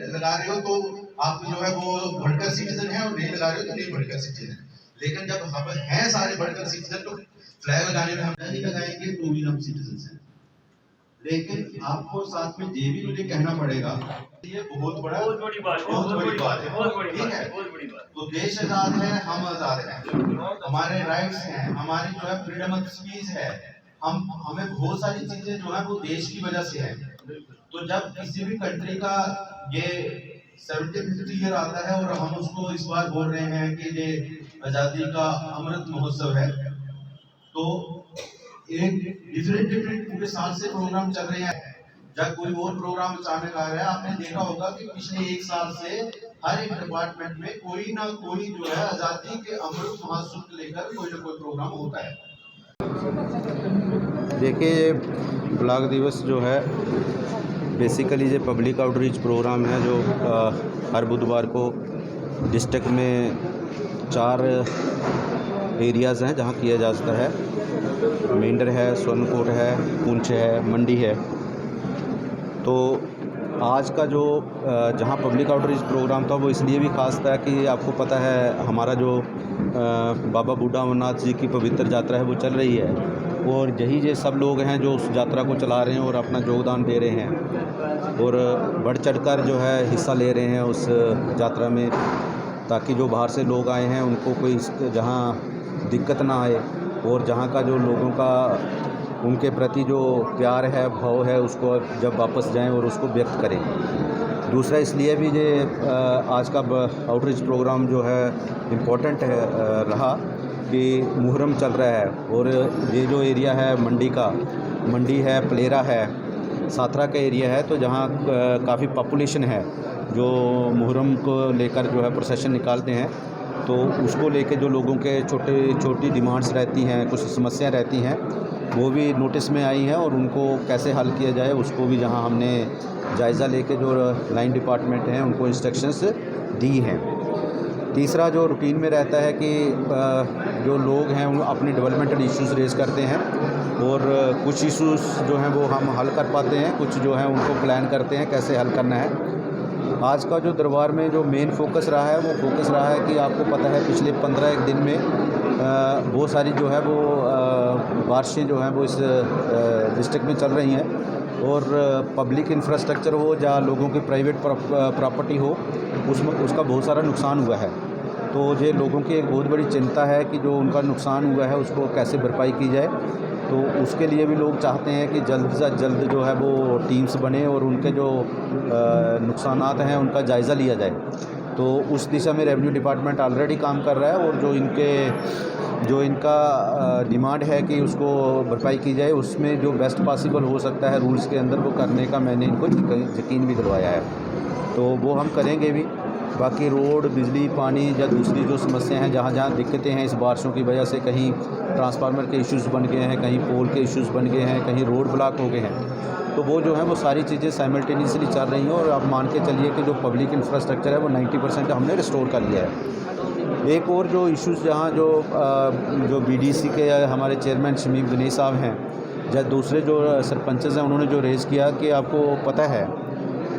लगा रहे हो तो आप जो है वो बढ़कर सिटीजन है, और नहीं लगा रहे हो तो नहीं बढ़कर सिटीजन है। लेकिन जब हम हैं सारे बढ़कर सिटीजन तो फ्लैग लगाने में हम नहीं लगाएंगे तो भी हम सिटीजन हैं। लेकिन आपको साथ में ये भी मुझे कहना पड़ेगा, ये बहुत बड़ी बात है, ठीक है। तो देश आजाद है, हम आजाद हैं, हमारे राइट्स हैं, हमारी जो है फ्रीडम ऑफ स्पीच है, हमें बहुत सारी चीजें जो है वो देश की वजह से है। तो जब किसी भी कंट्री का ये 75th ईयर आता है और हम उसको इस बार बोल रहे हैं कि ये आजादी का अमृत महोत्सव है, तो एक डिफरेंट पूरे साल से प्रोग्राम चल रहे हैं। जब कोई और प्रोग्राम अचानक आ गया, आपने देखा होगा कि पिछले एक साल से हर एक डिपार्टमेंट में कोई ना कोई जो है आजादी के अमृत महोत्सव को लेकर कोई ना कोई प्रोग्राम होता है। देखिए, ब्लॉक दिवस जो है बेसिकली ये पब्लिक आउटरीच प्रोग्राम है जो हर बुधवार को डिस्ट्रिक्ट में 4 एरियाज़ हैं जहां किया जाता है। मेंढर है, सोनकोट है, पुंछ है, मंडी है। तो आज का जो जहां पब्लिक आउटरीच प्रोग्राम था वो इसलिए भी ख़ास था कि आपको पता है हमारा जो बाबा बूढ़ा अमरनाथ जी की पवित्र यात्रा है वो चल रही है, और यही ये सब लोग हैं जो उस यात्रा को चला रहे हैं और अपना योगदान दे रहे हैं और बढ़ चढ़कर जो है हिस्सा ले रहे हैं उस यात्रा में, ताकि जो बाहर से लोग आए हैं उनको कोई जहाँ दिक्कत ना आए, और जहाँ का जो लोगों का उनके प्रति जो प्यार है, भाव है, उसको जब वापस जाएं और उसको व्यक्त करें। दूसरा इसलिए भी ये आज का आउटरीच प्रोग्राम जो है इम्पोर्टेंट है रहा कि मुहर्रम चल रहा है, और ये जो एरिया है मंडी है, प्लेरा है, साथरा का एरिया है, तो जहाँ काफ़ी पॉपुलेशन है जो मुहर्रम को लेकर जो है प्रोसेशन निकालते हैं। तो उसको लेके जो लोगों के छोटी डिमांड्स रहती हैं, कुछ समस्याएं रहती हैं, वो भी नोटिस में आई हैं, और उनको कैसे हल किया जाए उसको भी जहां हमने जायज़ा लेके जो लाइन डिपार्टमेंट हैं उनको इंस्ट्रक्शंस दी हैं। तीसरा जो रूटीन में रहता है कि जो लोग हैं वो अपने डेवलपमेंटल इश्यूज़ रेज करते हैं, और कुछ इश्यूज़ जो हैं वो हम हल कर पाते हैं, कुछ जो है उनको प्लान करते हैं कैसे हल करना है। आज का जो दरबार में जो मेन फोकस रहा है वो फोकस रहा है कि आपको पता है पिछले 15 दिन में बहुत सारी जो है वो बारिशें जो हैं वो इस डिस्ट्रिक्ट में चल रही हैं, और पब्लिक इंफ्रास्ट्रक्चर हो या लोगों की प्राइवेट प्रॉपर्टी हो, उसमें उसका बहुत सारा नुकसान हुआ है। तो ये लोगों की एक बहुत बड़ी चिंता है कि जो उनका नुकसान हुआ है उसको कैसे भरपाई की जाए। तो उसके लिए भी लोग चाहते हैं कि जल्द से जल्द जो है वो टीम्स बने और उनके जो नुकसानात हैं उनका जायज़ा लिया जाए। तो उस दिशा में रेवेन्यू डिपार्टमेंट ऑलरेडी काम कर रहा है, और जो इनका डिमांड है कि उसको भरपाई की जाए, उसमें जो बेस्ट पॉसिबल हो सकता है रूल्स के अंदर वो करने का मैंने इनको यकीन भी दिलवाया है। तो वो हम करेंगे भी। बाकी रोड, बिजली, पानी या दूसरी जो समस्याएं हैं, जहाँ दिक्कतें हैं इस बारिशों की वजह से, कहीं ट्रांसफार्मर के इश्यूज़ बन गए हैं, कहीं पोल के इश्यूज़ बन गए हैं, कहीं रोड ब्लॉक हो गए हैं, तो वो जो है वो सारी चीज़ें साइमल्टेनियसली चल रही हैं। और आप मान के चलिए कि जो पब्लिक इंफ्रास्ट्रक्चर है वो 90% हमने रिस्टोर कर लिया है। एक और जो इश्यूज़ जहाँ जो BDC के हमारे चेयरमैन शमीम गनीश साहब हैं या दूसरे जो सरपंचेस हैं, उन्होंने जो रेज़ किया कि आपको पता है